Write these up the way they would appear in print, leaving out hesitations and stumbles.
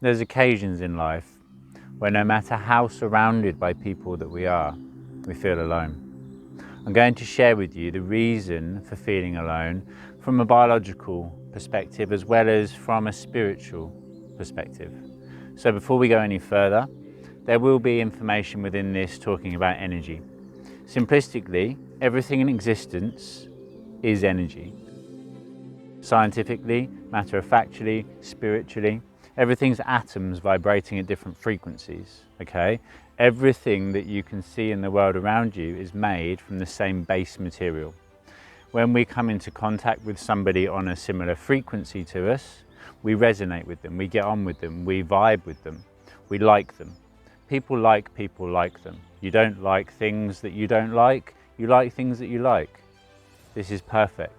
There's occasions in life where no matter how surrounded by people that we are, we feel alone. I'm going to share with you the reason for feeling alone from a biological perspective as well as from a spiritual perspective. So before we go any further, there will be information within this talking about energy. Simplistically, everything in existence is energy. Scientifically, matter-of-factually, spiritually, everything's atoms vibrating at different frequencies, okay? Everything that you can see in the world around you is made from the same base material. When we come into contact with somebody on a similar frequency to us, we resonate with them, we get on with them, we vibe with them, we like them. People like them. You don't like things that you don't like, you like things that you like. This is perfect.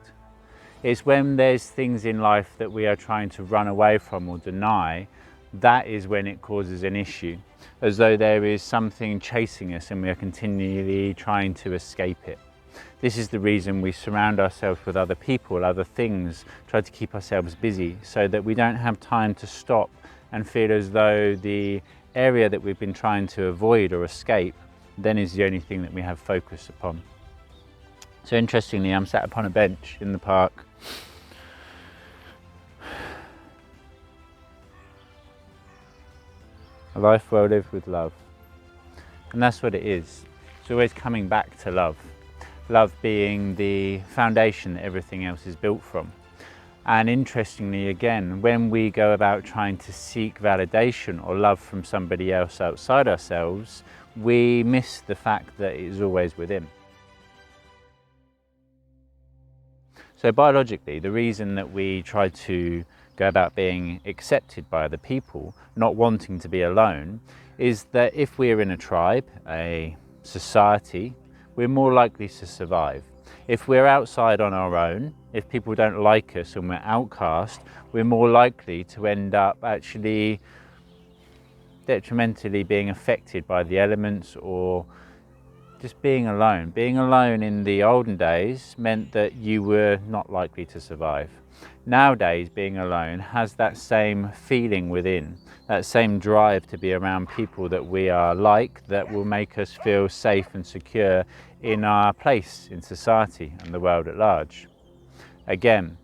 It's when there's things in life that we are trying to run away from or deny, that is when it causes an issue, as though there is something chasing us and we are continually trying to escape it. This is the reason we surround ourselves with other people, other things, try to keep ourselves busy so that we don't have time to stop and feel as though the area that we've been trying to avoid or escape then is the only thing that we have focus upon. So interestingly, I'm sat upon a bench in the park. A life well lived with love. And that's what it is. It's always coming back to love. Love being the foundation that everything else is built from. And interestingly, again, when we go about trying to seek validation or love from somebody else outside ourselves, we miss the fact that it is always within. So biologically, the reason that we try to go about being accepted by other people, not wanting to be alone, is that if we're in a tribe, a society, we're more likely to survive. If we're outside on our own, if people don't like us and we're outcast, we're more likely to end up actually detrimentally being affected by the elements or just being alone. Being alone in the olden days meant that you were not likely to survive. Nowadays, being alone has that same feeling within, that same drive to be around people that we are like, that will make us feel safe and secure in our place in society and the world at large. Again,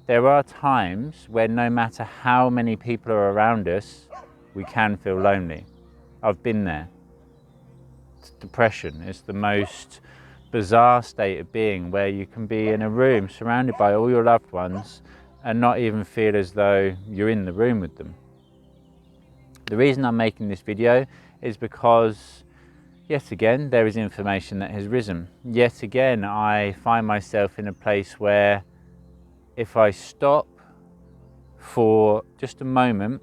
there are times when no matter how many people are around us, we can feel lonely. I've been there. It's depression. It's the most bizarre state of being where you can be in a room surrounded by all your loved ones and not even feel as though you're in the room with them. The reason I'm making this video is because yet again there is information that has risen. Yet again I find myself in a place where if I stop for just a moment,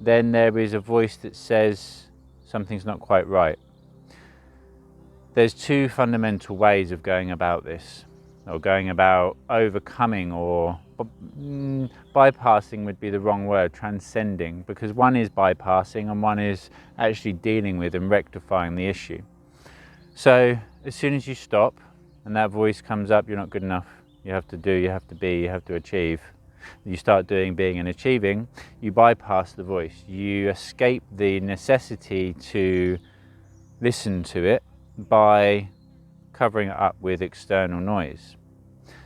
then there is a voice that says something's not quite right. There's two fundamental ways of going about this, or going about overcoming, or bypassing would be the wrong word, transcending, because one is bypassing and one is actually dealing with and rectifying the issue. So as soon as you stop and that voice comes up, you're not good enough, you have to do, you have to be, you have to achieve. You start doing, being and achieving, you bypass the voice. You escape the necessity to listen to it by covering it up with external noise.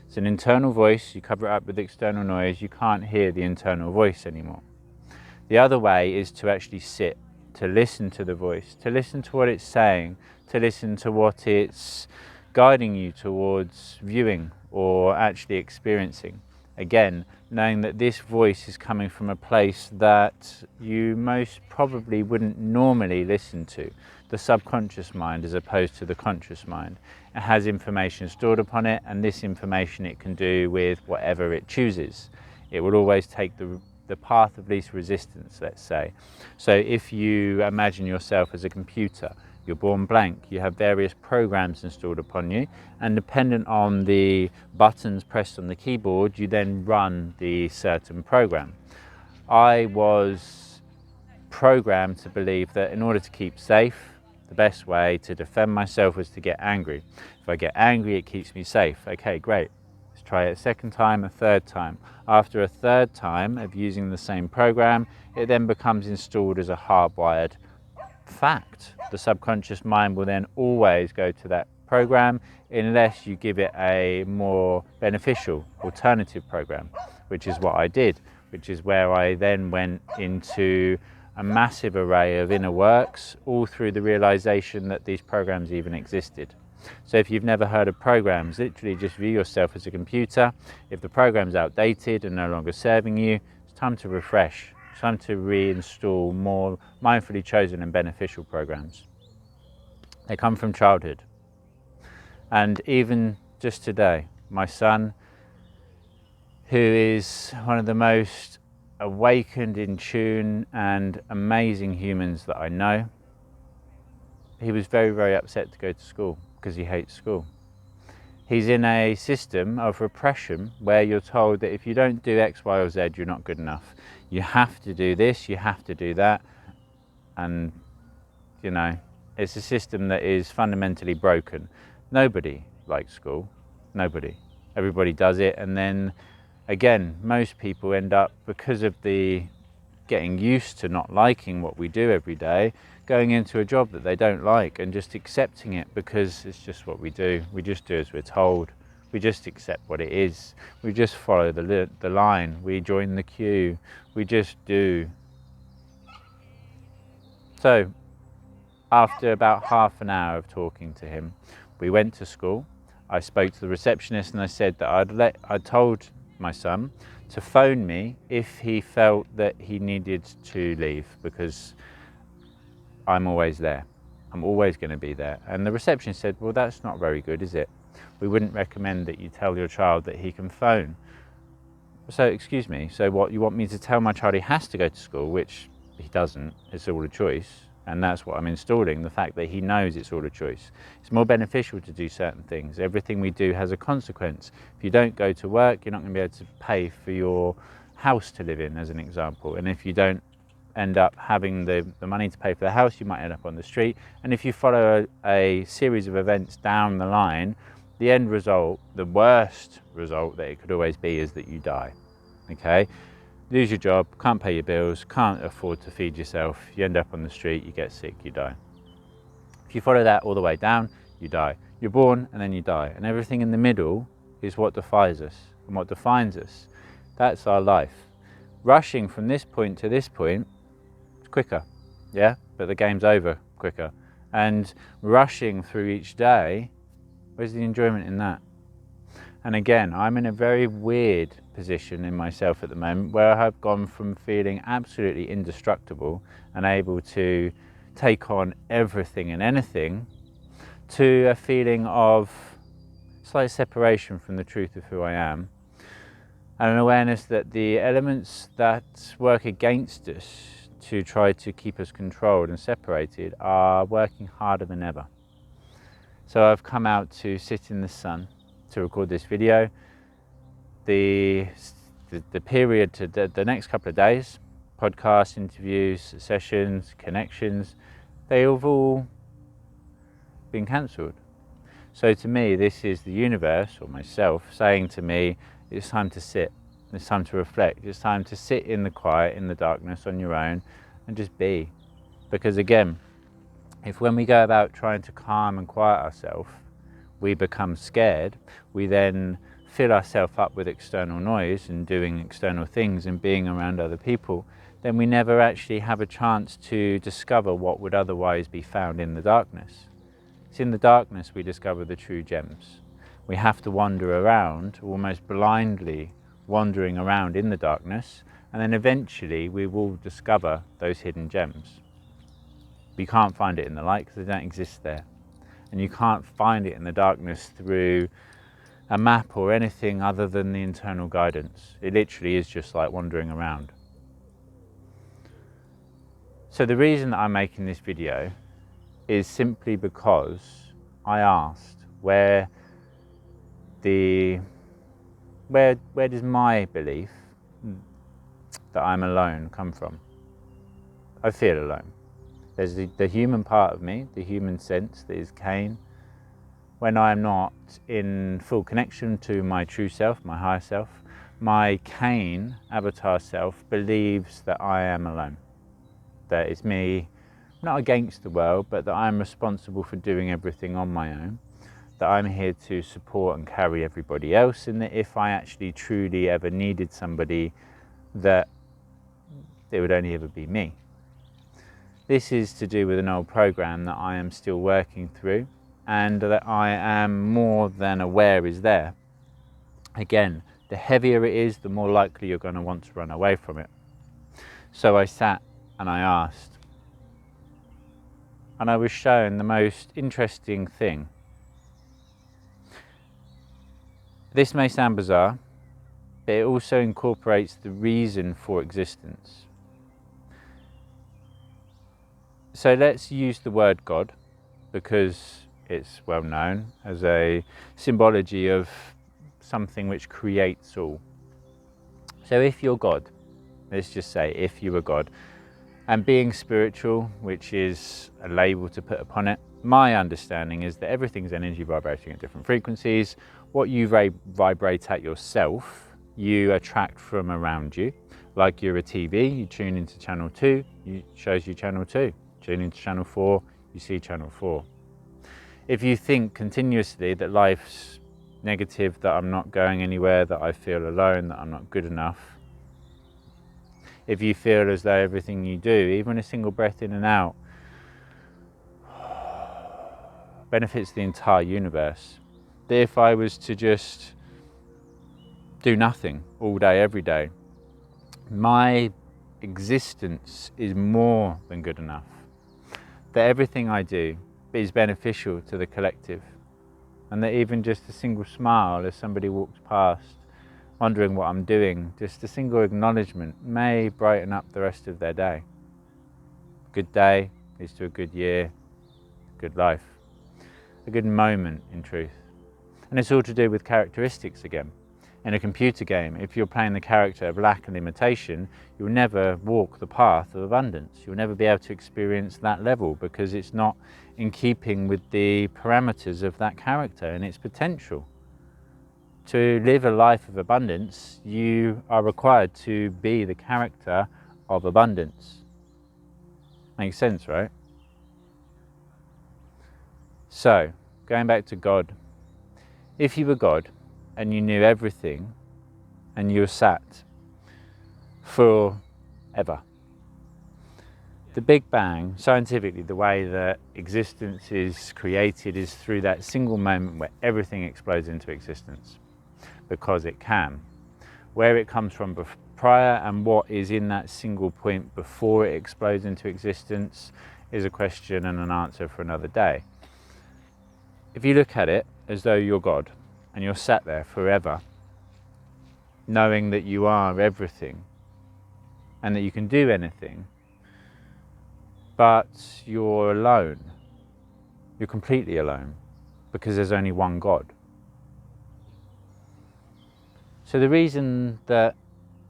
It's an internal voice, you cover it up with external noise, you can't hear the internal voice anymore. The other way is to actually sit, to listen to the voice, to listen to what it's saying, to listen to what it's guiding you towards viewing or actually experiencing. Again, knowing that this voice is coming from a place that you most probably wouldn't normally listen to, the subconscious mind as opposed to the conscious mind. It has information stored upon it, and this information it can do with whatever it chooses. It will always take the path of least resistance, let's say. So if you imagine yourself as a computer, you're born blank, you have various programs installed upon you, and dependent on the buttons pressed on the keyboard, you then run the certain program. I was programmed to believe that in order to keep safe, the best way to defend myself was to get angry. If I get angry, it keeps me safe. Okay, great. Let's try it a second time, a third time. After a third time of using the same program, it then becomes installed as a hardwired fact. The subconscious mind will then always go to that program unless you give it a more beneficial alternative program, which is what I did, which is where I then went into a massive array of inner works, all through the realization that these programs even existed. So if you've never heard of programs, literally just view yourself as a computer. If the program's outdated and no longer serving you, it's time to refresh. It's time to reinstall more mindfully chosen and beneficial programs. They come from childhood. And even just today, my son, who is one of the most awakened, in tune and amazing humans that I know, he was very, very upset to go to school because he hates school. He's in a system of repression where you're told that if you don't do X, Y, or Z, you're not good enough. You have to do this, you have to do that. And, you know, it's a system that is fundamentally broken. Nobody likes school, nobody. Everybody does it, and then again, most people end up, because of the getting used to not liking what we do every day, going into a job that they don't like and just accepting it because it's just what we do. We just do as we're told. We just accept what it is. We just follow the line. We join the queue. We just do. So after about half an hour of talking to him, we went to school. I spoke to the receptionist and I said that I'd told my son to phone me if he felt that he needed to leave, because I'm always there. I'm always going to be there. And the receptionist said, well, that's not very good, is it? We wouldn't recommend that you tell your child that he can phone. So, excuse me, so what, you want me to tell my child he has to go to school, which he doesn't, it's all a choice. And that's what I'm installing, the fact that he knows it's all a choice. It's more beneficial to do certain things. Everything we do has a consequence. If you don't go to work, you're not going to be able to pay for your house to live in, as an example. And if you don't end up having the money to pay for the house, you might end up on the street. And if you follow a series of events down the line, the end result, the worst result that it could always be, is that you die. Okay? Lose your job, can't pay your bills, can't afford to feed yourself, you end up on the street, you get sick, you die. If you follow that all the way down, you die. You're born and then you die. And everything in the middle is what defies us and what defines us. That's our life. Rushing from this point to this point, it's quicker, yeah? But the game's over quicker. And rushing through each day, where's the enjoyment in that? And again, I'm in a very weird position in myself at the moment where I have gone from feeling absolutely indestructible and able to take on everything and anything to a feeling of slight separation from the truth of who I am, and an awareness that the elements that work against us to try to keep us controlled and separated are working harder than ever. So I've come out to sit in the sun to record this video. The period to the next couple of days, podcasts, interviews, sessions, connections, they have all been cancelled. So to me, this is the universe, or myself, saying to me, it's time to sit, it's time to reflect, it's time to sit in the quiet, in the darkness on your own and just be. Because again, if when we go about trying to calm and quiet ourselves, we become scared, we then fill ourselves up with external noise and doing external things and being around other people, then we never actually have a chance to discover what would otherwise be found in the darkness. It's in the darkness we discover the true gems. We have to wander around, almost blindly wandering around in the darkness, and then eventually we will discover those hidden gems. We can't find it in the light because they don't exist there. And you can't find it in the darkness through a map or anything other than the internal guidance. It literally is just like wandering around. So the reason that I'm making this video is simply because I asked where does my belief that I'm alone come from? I feel alone. There's the human part of me, the human sense that is Kain, when I'm not in full connection to my true self, my higher self, my Kain avatar self believes that I am alone, that it's me, not against the world, but that I'm responsible for doing everything on my own, that I'm here to support and carry everybody else, and that if I actually truly ever needed somebody, that it would only ever be me. This is to do with an old program that I am still working through, and that I am more than aware is there. Again, the heavier it is, the more likely you're going to want to run away from it. So I sat and I asked, and I was shown the most interesting thing. This may sound bizarre, but it also incorporates the reason for existence. So let's use the word God, because it's well known as a symbology of something which creates all. So if you're God, let's just say if you were God, and being spiritual, which is a label to put upon it, my understanding is that everything's energy vibrating at different frequencies. What you vibrate at yourself, you attract from around you. Like you're a TV, you tune into channel 2, it shows you channel 2. Tune into channel 4, you see channel 4. If you think continuously that life's negative, that I'm not going anywhere, that I feel alone, that I'm not good enough, if you feel as though everything you do, even a single breath in and out, benefits the entire universe, that if I was to just do nothing all day, every day, my existence is more than good enough, that everything I do is beneficial to the collective, and that even just a single smile as somebody walks past wondering what I'm doing, just a single acknowledgement may brighten up the rest of their day. A good day leads to a good year, a good life, a good moment in truth. And it's all to do with characteristics again. In a computer game, if you're playing the character of lack and limitation, you'll never walk the path of abundance. You'll never be able to experience that level because it's not in keeping with the parameters of that character and its potential. To live a life of abundance, you are required to be the character of abundance. Makes sense, right? So, going back to God, if you were God and you knew everything and you were sat forever, the Big Bang, scientifically, the way that existence is created is through that single moment where everything explodes into existence, because it can. Where it comes from prior and what is in that single point before it explodes into existence is a question and an answer for another day. If you look at it as though you're God and you're sat there forever, knowing that you are everything and that you can do anything, but you're alone, you're completely alone, because there's only one God. So the reason that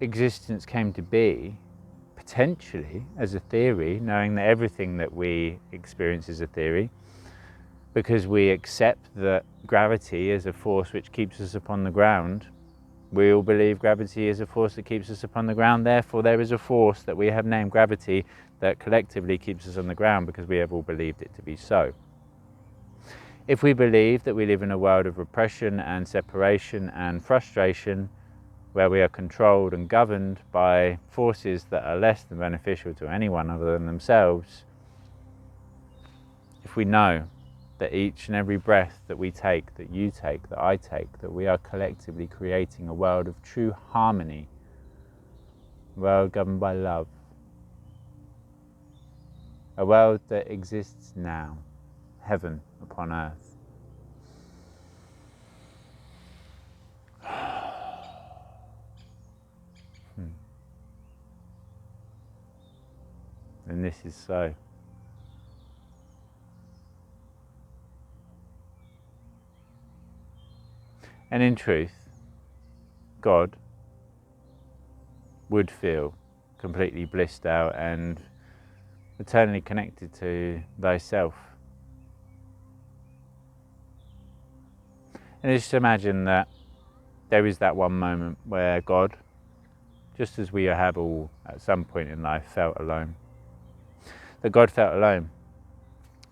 existence came to be, potentially as a theory, knowing that everything that we experience is a theory, because we accept that gravity is a force which keeps us upon the ground. We all believe gravity is a force that keeps us upon the ground, therefore there is a force that we have named gravity that collectively keeps us on the ground because we have all believed it to be so. If we believe that we live in a world of repression and separation and frustration, where we are controlled and governed by forces that are less than beneficial to anyone other than themselves, if we know that each and every breath that we take, that you take, that I take, that we are collectively creating a world of true harmony, a world governed by love, a world that exists now, heaven upon earth. And this is so. And in truth, God would feel completely blissed out and eternally connected to thyself. And just imagine that there is that one moment where God, just as we have all at some point in life, felt alone. That God felt alone.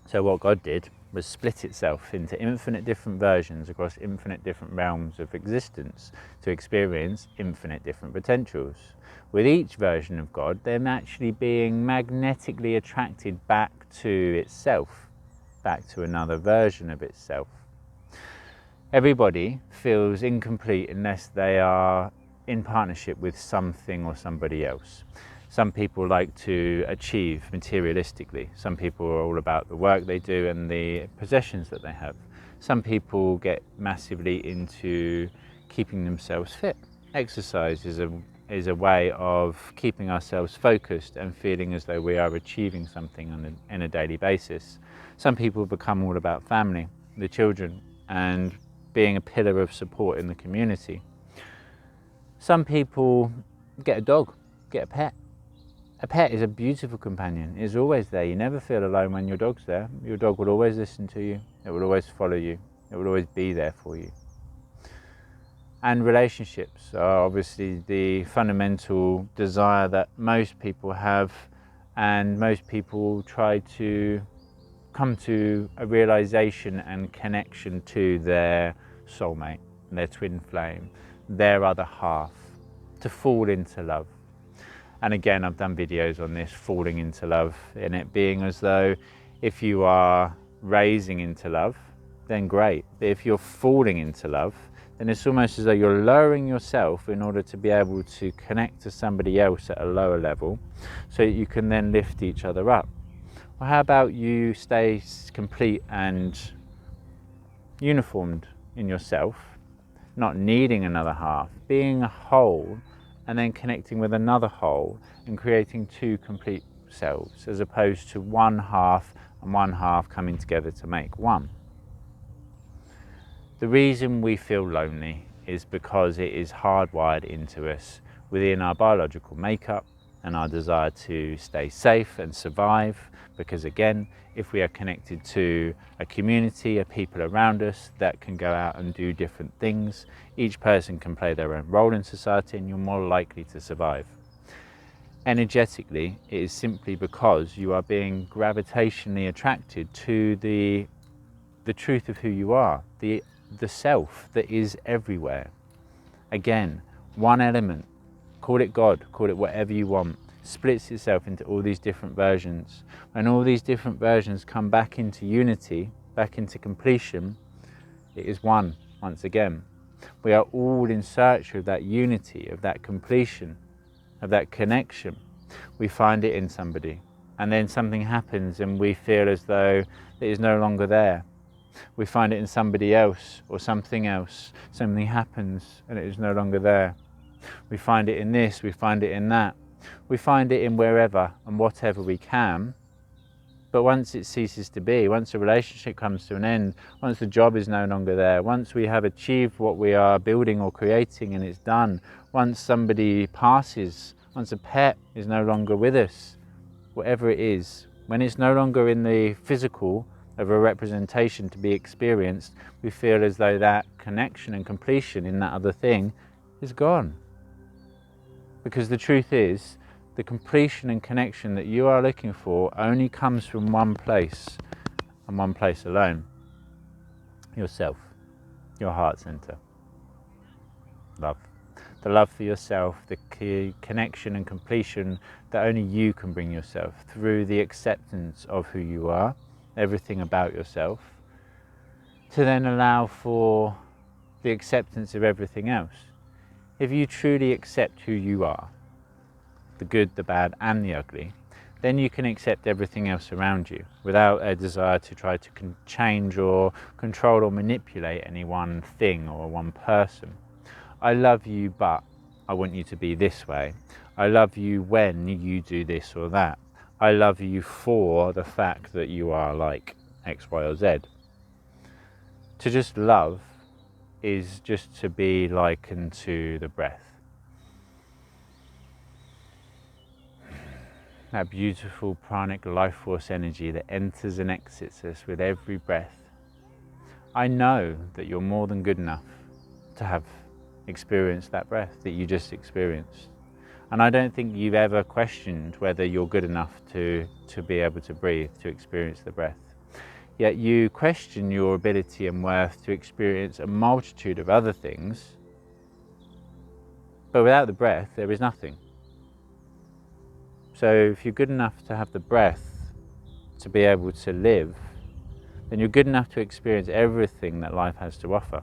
So what God did was split itself into infinite different versions across infinite different realms of existence to experience infinite different potentials. With each version of God, them actually being magnetically attracted back to itself, back to another version of itself. Everybody feels incomplete unless they are in partnership with something or somebody else. Some people like to achieve materialistically. Some people are all about the work they do and the possessions that they have. Some people get massively into keeping themselves fit. Exercise is a way of keeping ourselves focused and feeling as though we are achieving something on a daily basis. Some people become all about family, the children, and being a pillar of support in the community. Some people get a dog, get a pet. A pet is a beautiful companion. It's always there. You never feel alone when your dog's there. Your dog will always listen to you. It will always follow you. It will always be there for you. And relationships are obviously the fundamental desire that most people have, and most people try to come to a realization and connection to their soulmate, their twin flame, their other half, to fall into love. And again, I've done videos on this, falling into love, and it being as though if you are raising into love, then great. But if you're falling into love, then it's almost as though you're lowering yourself in order to be able to connect to somebody else at a lower level so that you can then lift each other up. Well, how about you stay complete and uniformed in yourself, not needing another half, being a whole, and then connecting with another whole and creating two complete selves, as opposed to one half and one half coming together to make one. The reason we feel lonely is because it is hardwired into us within our biological makeup and our desire to stay safe and survive, because again, if we are connected to a community of people around us that can go out and do different things, each person can play their own role in society and you're more likely to survive. Energetically, it is simply because you are being gravitationally attracted to the truth of who you are, the self that is everywhere. Again, one element, call it God, call it whatever you want, splits itself into all these different versions. When all these different versions come back into unity, back into completion, it is one once again. We are all in search of that unity, of that completion, of that connection. We find it in somebody, and then something happens and we feel as though it is no longer there. We find it in somebody else or something else. Something happens and it is no longer there. We find it in this, we find it in that. We find it in wherever and whatever we can. But once it ceases to be, once a relationship comes to an end, once the job is no longer there, once we have achieved what we are building or creating and it's done, once somebody passes, once a pet is no longer with us, whatever it is, when it's no longer in the physical of a representation to be experienced, we feel as though that connection and completion in that other thing is gone. Because the truth is, the completion and connection that you are looking for only comes from one place, and one place alone. Yourself, your heart center. Love. The love for yourself, the connection and completion that only you can bring yourself through the acceptance of who you are, everything about yourself, to then allow for the acceptance of everything else. If you truly accept who you are, the good, the bad, and the ugly, then you can accept everything else around you without a desire to try to change or control or manipulate any one thing or one person. I love you, but I want you to be this way. I love you when you do this or that. I love you for the fact that you are like X, Y, or Z. To just love is just to be likened to the breath. That beautiful pranic life force energy that enters and exits us with every breath. I know that you're more than good enough to have experienced that breath that you just experienced. And I don't think you've ever questioned whether you're good enough to be able to breathe, to experience the breath. Yet you question your ability and worth to experience a multitude of other things, but without the breath there is nothing. So if you're good enough to have the breath to be able to live, then you're good enough to experience everything that life has to offer.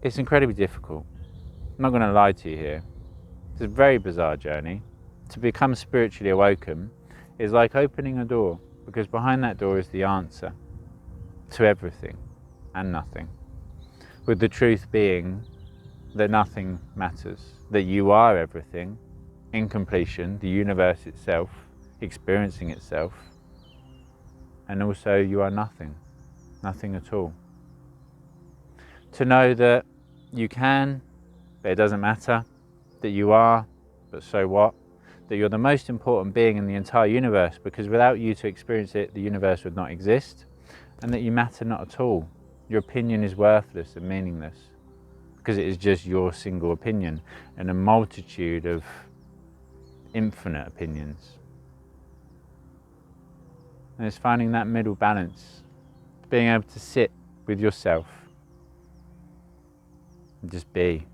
It's incredibly difficult. I'm not going to lie to you here. It's a very bizarre journey. To become spiritually awoken is like opening a door, because behind that door is the answer to everything and nothing. With the truth being that nothing matters, that you are everything in completion, the universe itself, experiencing itself, and also you are nothing, nothing at all. To know that you can, but it doesn't matter, that you are, but so what, that you're the most important being in the entire universe, because without you to experience it, the universe would not exist, and that you matter not at all. Your opinion is worthless and meaningless, because it is just your single opinion and a multitude of infinite opinions. And it's finding that middle balance, being able to sit with yourself and just be.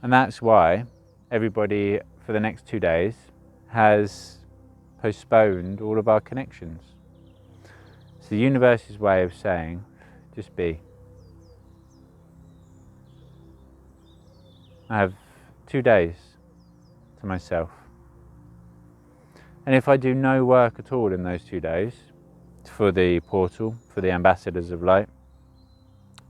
And that's why everybody for the next 2 days has postponed all of our connections. It's the universe's way of saying, just be. I have 2 days to myself. And if I do no work at all in those 2 days for the portal, for the ambassadors of light,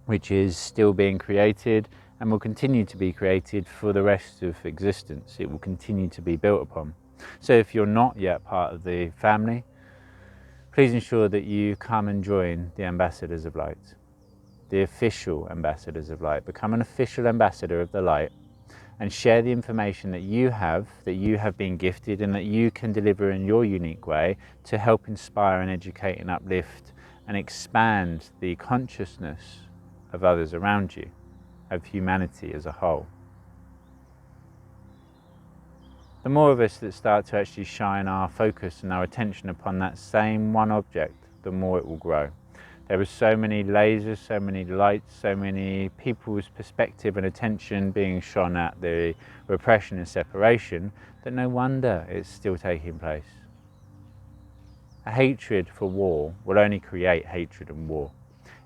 which is still being created and will continue to be created for the rest of existence, it will continue to be built upon. So if you're not yet part of the family, please ensure that you come and join the ambassadors of light, the official ambassadors of light. Become an official ambassador of the light and share the information that you have been gifted and that you can deliver in your unique way to help inspire and educate and uplift and expand the consciousness of others around you, of humanity as a whole. The more of us that start to actually shine our focus and our attention upon that same one object, the more it will grow. There are so many lasers, so many lights, so many people's perspective and attention being shone at the repression and separation, that no wonder it's still taking place. A hatred for war will only create hatred and war.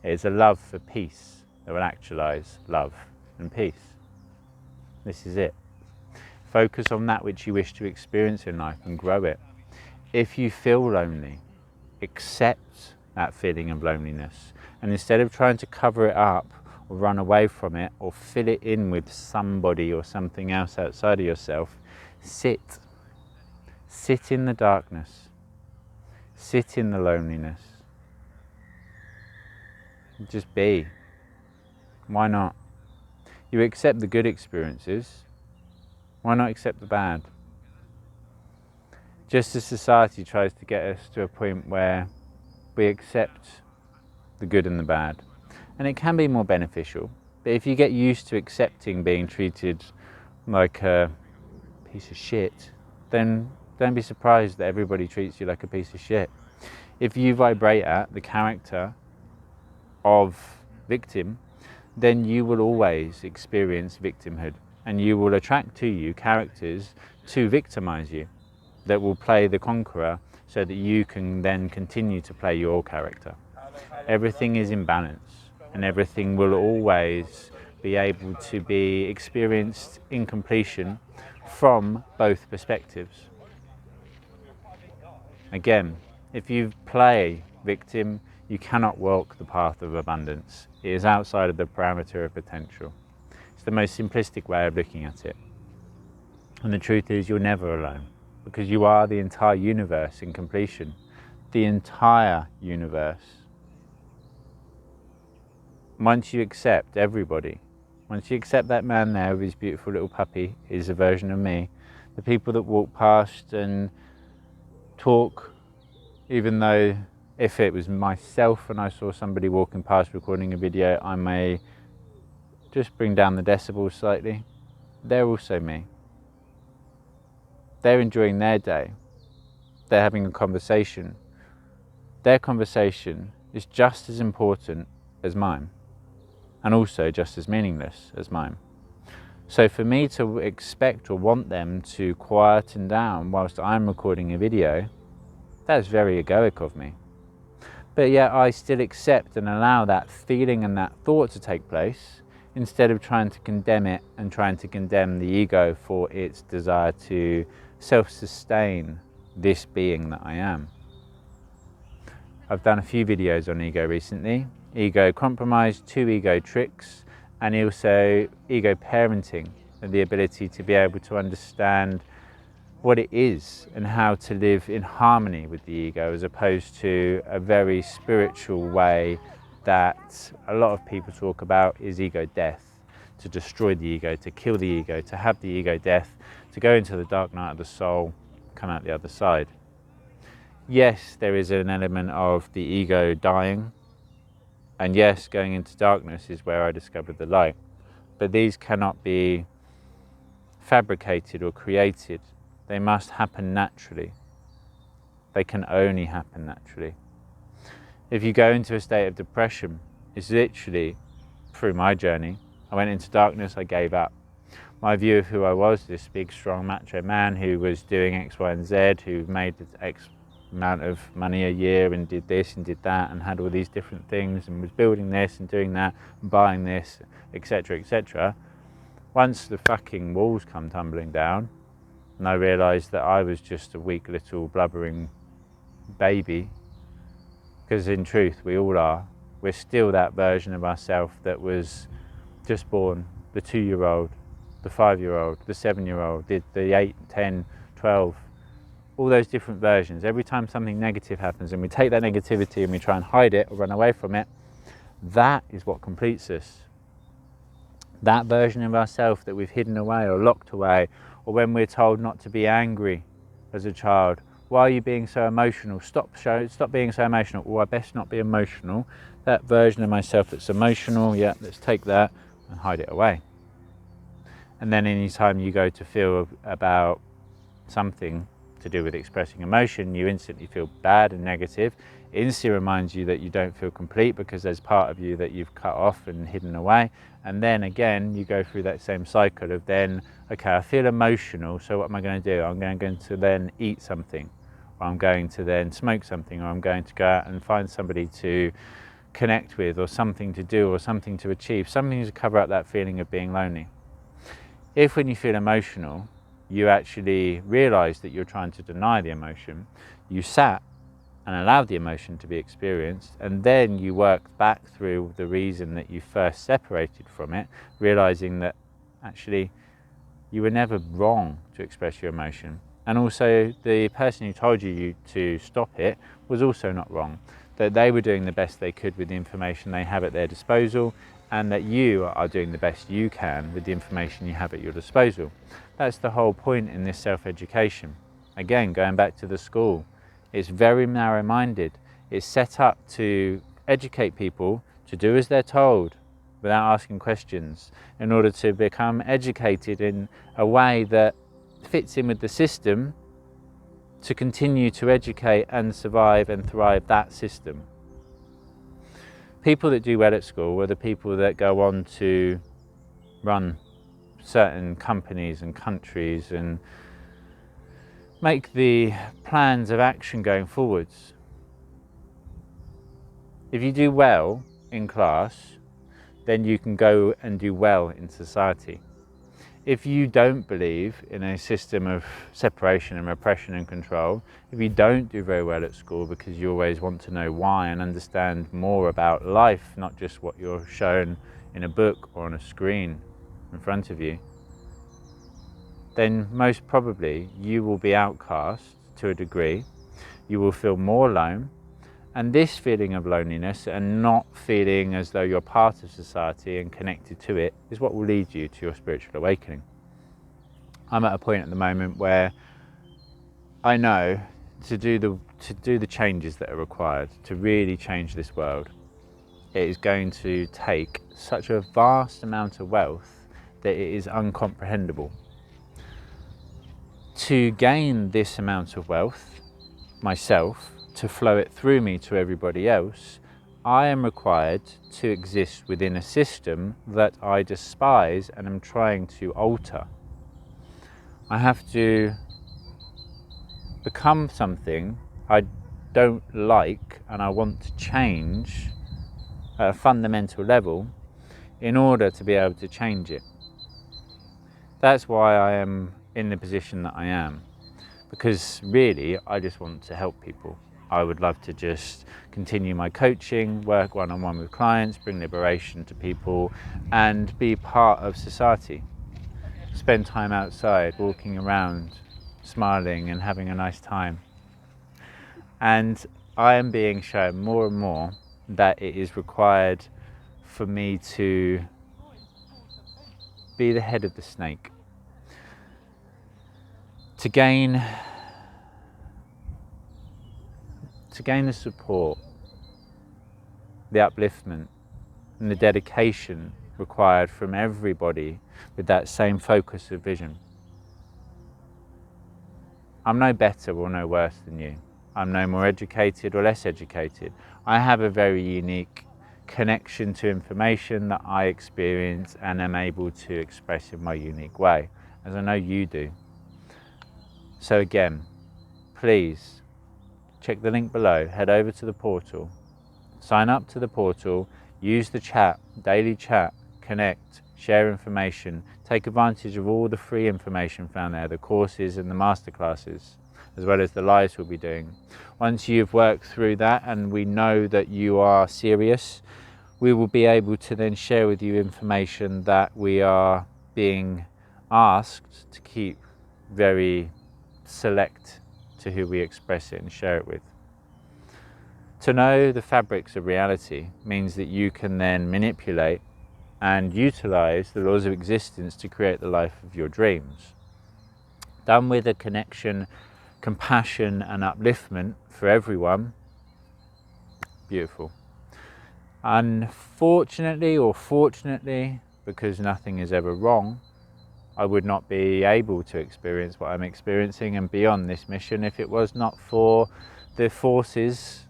It is a love for peace that will actualize love and peace. This is it. Focus on that which you wish to experience in life and grow it. If you feel lonely, accept that feeling of loneliness, and instead of trying to cover it up or run away from it or fill it in with somebody or something else outside of yourself, sit in the darkness, sit in the loneliness, just be. Why not? You accept the good experiences, why not accept the bad? Just as society tries to get us to a point where we accept the good and the bad, and it can be more beneficial, but if you get used to accepting being treated like a piece of shit, then don't be surprised that everybody treats you like a piece of shit. If you vibrate at the character of victim, then you will always experience victimhood, and you will attract to you characters to victimize you, that will play the conqueror so that you can then continue to play your character. Everything is in balance, and everything will always be able to be experienced in completion from both perspectives. Again, if you play victim, you cannot walk the path of abundance. It is outside of the parameter of potential. It's the most simplistic way of looking at it. And the truth is, you're never alone, because you are the entire universe in completion. The entire universe. Once you accept everybody, once you accept that man there with his beautiful little puppy, is a version of me, the people that walk past and talk even though if it was myself and I saw somebody walking past recording a video, I may just bring down the decibels slightly. They're also me. They're enjoying their day. They're having a conversation. Their conversation is just as important as mine, and also just as meaningless as mine. So for me to expect or want them to quieten down whilst I'm recording a video, that's very egoic of me. But yet I still accept and allow that feeling and that thought to take place, instead of trying to condemn it and trying to condemn the ego for its desire to self-sustain this being that I am. I've done a few videos on ego recently. Ego compromise, 2 ego tricks, and also ego parenting, and the ability to be able to understand what it is and how to live in harmony with the ego, as opposed to a very spiritual way that a lot of people talk about is ego death, to destroy the ego, to kill the ego, to have the ego death, to go into the dark night of the soul, come out the other side. Yes, there is an element of the ego dying, and yes, going into darkness is where I discovered the light. But these cannot be fabricated or created. They must happen naturally. They can only happen naturally. If you go into a state of depression, it's literally, through my journey, I went into darkness, I gave up. My view of who I was, this big, strong, macho man who was doing X, Y, and Z, who made X amount of money a year and did this and did that and had all these different things and was building this and doing that and buying this, etc., etc. Once the fucking walls come tumbling down and I realised that I was just a weak little blubbering baby, because in truth we all are, we're still that version of ourselves that was just born, the 2-year-old, the 5-year-old, the 7-year-old, the 8, 10, 12, all those different versions. Every time something negative happens and we take that negativity and we try and hide it or run away from it, that is what completes us. That version of ourselves that we've hidden away or locked away, or when we're told not to be angry as a child. Why are you being so emotional? Stop being so emotional. Oh, I best not be emotional. That version of myself that's emotional, yeah, let's take that and hide it away. And then any time you go to feel about something to do with expressing emotion, you instantly feel bad and negative. It instantly reminds you that you don't feel complete because there's part of you that you've cut off and hidden away. And then again, you go through that same cycle of then, okay, I feel emotional, so what am I going to do? I'm going to then eat something, or I'm going to then smoke something, or I'm going to go out and find somebody to connect with, or something to do, or something to achieve, something to cover up that feeling of being lonely. If when you feel emotional, you actually realize that you're trying to deny the emotion, you sat and allowed the emotion to be experienced, and then you worked back through the reason that you first separated from it, realizing that actually you were never wrong to express your emotion. And also the person who told you to stop it was also not wrong, that they were doing the best they could with the information they have at their disposal, and that you are doing the best you can with the information you have at your disposal. That's the whole point in this self-education. Again, going back to the school, it's very narrow-minded. It's set up to educate people to do as they're told without asking questions, in order to become educated in a way that fits in with the system, to continue to educate and survive and thrive that system. People that do well at school are the people that go on to run certain companies and countries and make the plans of action going forwards. If you do well in class, then you can go and do well in society. If you don't believe in a system of separation and repression and control, if you don't do very well at school because you always want to know why and understand more about life, not just what you're shown in a book or on a screen in front of you, then most probably you will be outcast to a degree. You will feel more alone, and this feeling of loneliness and not feeling as though you're part of society and connected to it is what will lead you to your spiritual awakening. I'm at a point at the moment where I know to do the changes that are required to really change this world, it is going to take such a vast amount of wealth that it is uncomprehendable. To gain this amount of wealth myself, to flow it through me to everybody else, I am required to exist within a system that I despise and am trying to alter. I have to become something I don't like and I want to change at a fundamental level in order to be able to change it. That's why I am in the position that I am, because really I just want to help people. I would love to just continue my coaching, work one-on-one with clients, bring liberation to people and be part of society. Spend time outside, walking around, smiling and having a nice time. And I am being shown more and more that it is required for me to be the head of the snake. To gain the support, the upliftment and the dedication required from everybody with that same focus of vision. I'm no better or no worse than you. I'm no more educated or less educated. I have a very unique connection to information that I experience and am able to express in my unique way, as I know you do. So again, please check the link below, head over to the portal, sign up to the portal, use the chat, daily chat, connect, share information, take advantage of all the free information found there, the courses and the masterclasses, as well as the lives we'll be doing. Once you've worked through that and we know that you are serious, we will be able to then share with you information that we are being asked to keep very select to who we express it and share it with. To know the fabrics of reality means that you can then manipulate and utilize the laws of existence to create the life of your dreams. Done with a connection, compassion and upliftment for everyone, beautiful. Unfortunately or fortunately, because nothing is ever wrong, I would not be able to experience what I'm experiencing and be on this mission if it was not for the forces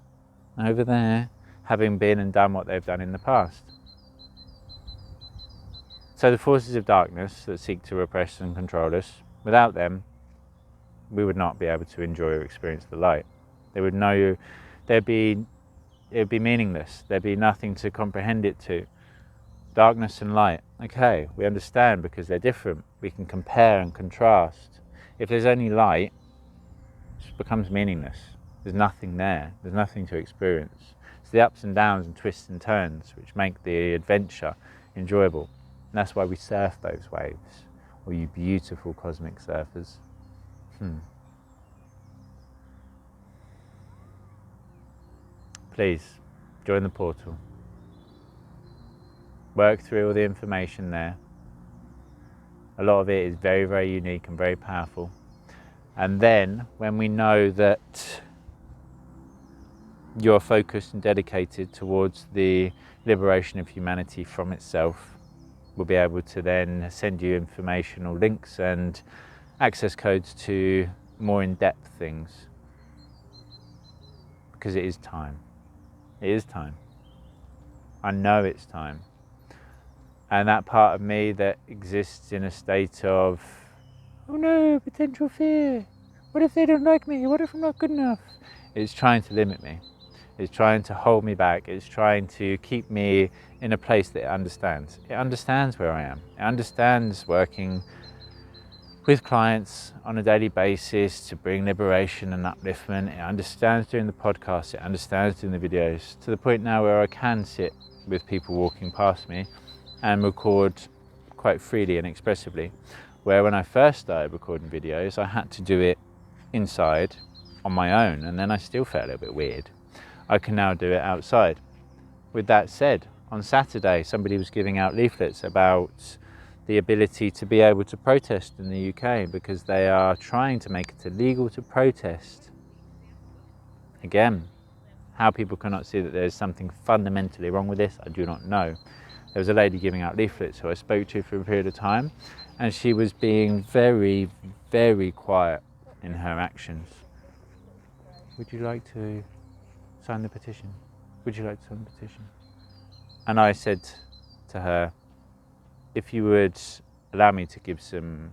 over there having been and done what they've done in the past. So the forces of darkness that seek to repress and control us, without them, we would not be able to enjoy or experience the light. They would know, it would be meaningless. There'd be nothing to comprehend it to. Darkness and light, okay, we understand because they're different. We can compare and contrast. If there's only light, it becomes meaningless. There's nothing there. There's nothing to experience. It's the ups and downs and twists and turns which make the adventure enjoyable. And that's why we surf those waves, all you beautiful cosmic surfers. Please, join the portal. Work through all the information there. A lot of it is very, very unique and very powerful. And then when we know that you're focused and dedicated towards the liberation of humanity from itself, we'll be able to then send you informational links and access codes to more in-depth things. Because it is time. It is time. I know it's time. And that part of me that exists in a state of, oh no, potential fear. What if they don't like me? What if I'm not good enough? It's trying to limit me. It's trying to hold me back. It's trying to keep me in a place that it understands. It understands where I am. It understands working with clients on a daily basis to bring liberation and upliftment. It understands doing the podcast. It understands doing the videos, to the point now where I can sit with people walking past me and record quite freely and expressively. Where when I first started recording videos, I had to do it inside on my own, and then I still felt a little bit weird. I can now do it outside. With that said, on Saturday, somebody was giving out leaflets about the ability to be able to protest in the UK because they are trying to make it illegal to protest Again, how people cannot see that there's something fundamentally wrong with this, I do not know. There was a lady giving out leaflets who I spoke to for a period of time, and she was being very, very quiet in her actions. Would you like to sign the petition? Would you like to sign the petition? And I said to her, if you would allow me to give some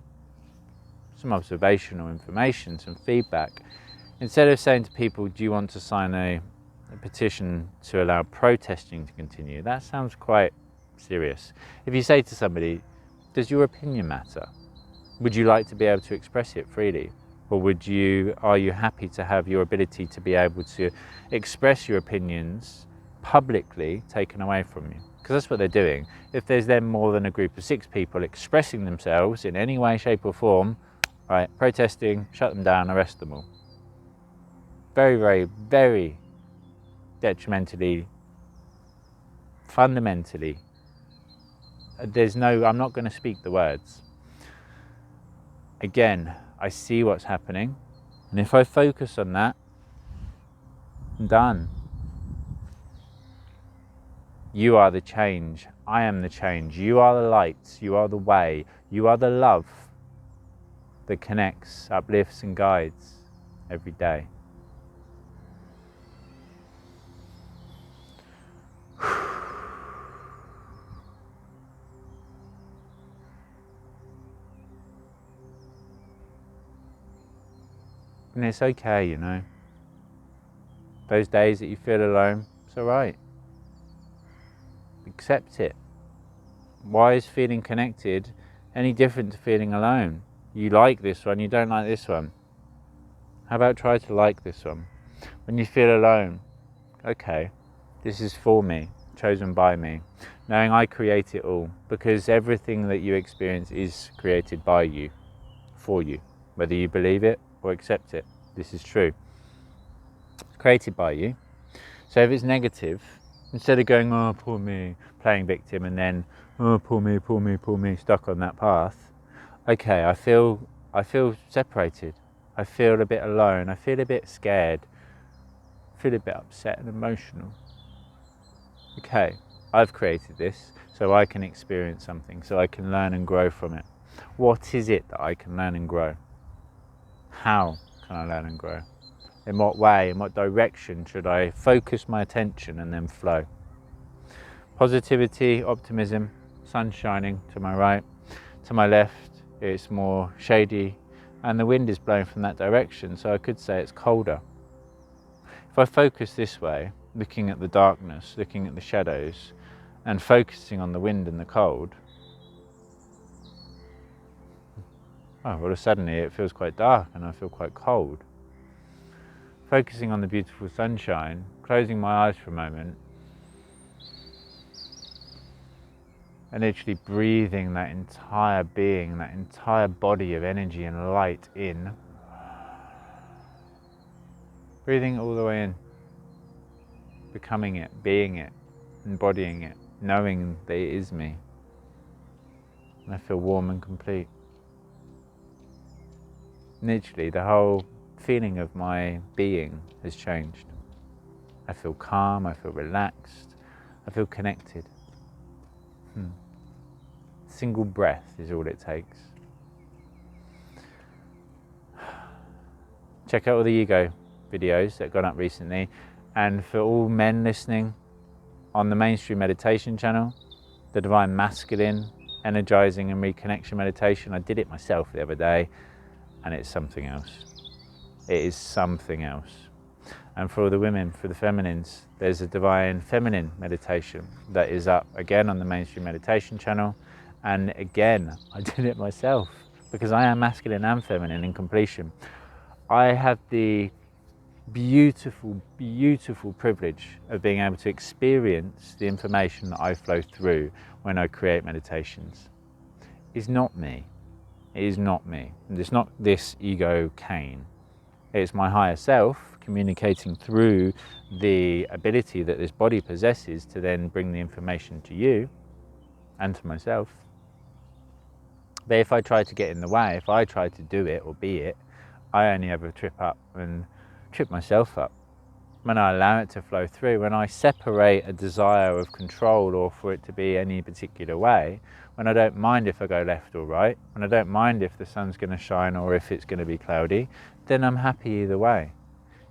observational information, some feedback, instead of saying to people, do you want to sign a petition to allow protesting to continue? That sounds quite serious. If you say to somebody, does your opinion matter? Would you like to be able to express it freely? Or are you happy to have your ability to be able to express your opinions publicly taken away from you? Because that's what they're doing. If there's then more than a group of 6 people expressing themselves in any way, shape or form, right, protesting, shut them down, arrest them all. Very, very, very detrimentally, fundamentally. I'm not going to speak the words. Again, I see what's happening, and if I focus on that, I'm done. You are the change. I am the change. You are the light. You are the way. You are the love that connects, uplifts and guides every day. And it's okay, you know. Those days that you feel alone, it's alright. Accept it. Why is feeling connected any different to feeling alone? You like this one, you don't like this one. How about try to like this one? When you feel alone, okay, this is for me, chosen by me. Knowing I create it all, because everything that you experience is created by you, for you. Whether you believe it or accept it, this is true. It's created by you. So if it's negative, instead of going, oh, poor me, playing victim, and then, oh, poor me, poor me, poor me, stuck on that path, okay, I feel separated. I feel a bit alone. I feel a bit scared. I feel a bit upset and emotional. Okay, I've created this so I can experience something, so I can learn and grow from it. What is it that I can learn and grow? How can I learn and grow? In what way, in what direction should I focus my attention and then flow? Positivity, optimism, sun shining to my right. To my left, it's more shady and the wind is blowing from that direction, so I could say it's colder. If I focus this way, looking at the darkness, looking at the shadows, and focusing on the wind and the cold, well, suddenly it feels quite dark and I feel quite cold. Focusing on the beautiful sunshine, closing my eyes for a moment, and literally breathing that entire being, that entire body of energy and light in. Breathing it all the way in, becoming it, being it, embodying it, knowing that it is me. And I feel warm and complete. Literally, the whole feeling of my being has changed. I feel calm, I feel relaxed, I feel connected. Single breath is all it takes. Check out all the ego videos that have gone up recently, and for all men listening, on the mainstream meditation channel, the Divine Masculine energizing and reconnection meditation, I did it myself the other day, and it's something else. It is something else. And for all the women, for the feminines, there's a Divine Feminine meditation that is up again on the mainstream meditation channel. And again, I did it myself because I am masculine and feminine in completion. I have the beautiful, beautiful privilege of being able to experience the information that I flow through when I create meditations. It's not me. It is not me. It's not this ego Kain. It's my higher self communicating through the ability that this body possesses to then bring the information to you and to myself. But if I try to get in the way, if I try to do it or be it, I only ever trip up and trip myself up. when I allow it to flow through, when I separate a desire of control or for it to be any particular way, when I don't mind if I go left or right, when I don't mind if the sun's going to shine or if it's going to be cloudy, then I'm happy either way.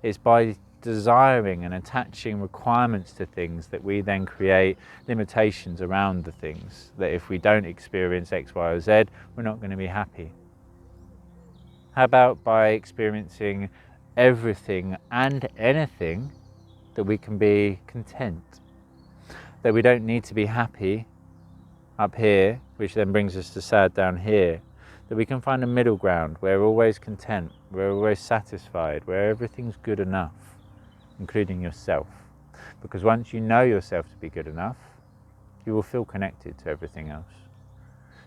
It's by desiring and attaching requirements to things that we then create limitations around the things, that if we don't experience X, Y, or Z, we're not going to be happy. How about by experiencing everything and anything, that we can be content, that we don't need to be happy up here, which then brings us to sad down here, that we can find a middle ground where we're always content, we're always satisfied, where everything's good enough, including yourself. Because once you know yourself to be good enough, you will feel connected to everything else.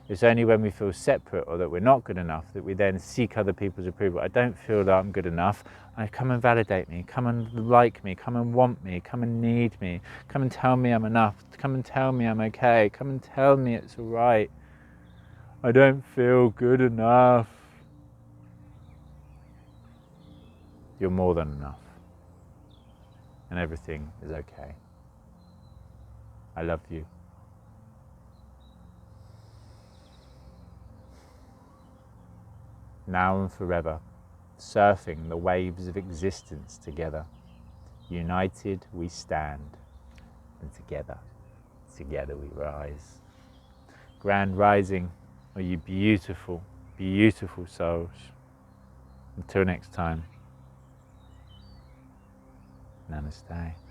It's only when we feel separate or that we're not good enough that we then seek other people's approval. I don't feel that I'm good enough. Come and validate me, come and like me, come and want me, come and need me, come and tell me I'm enough, come and tell me I'm okay, come and tell me it's all right. I don't feel good enough. You're more than enough. And everything is okay. I love you. Now and forever, surfing the waves of existence together. United we stand, and together we rise. Grand rising, are you beautiful, beautiful souls. Until next time, namaste.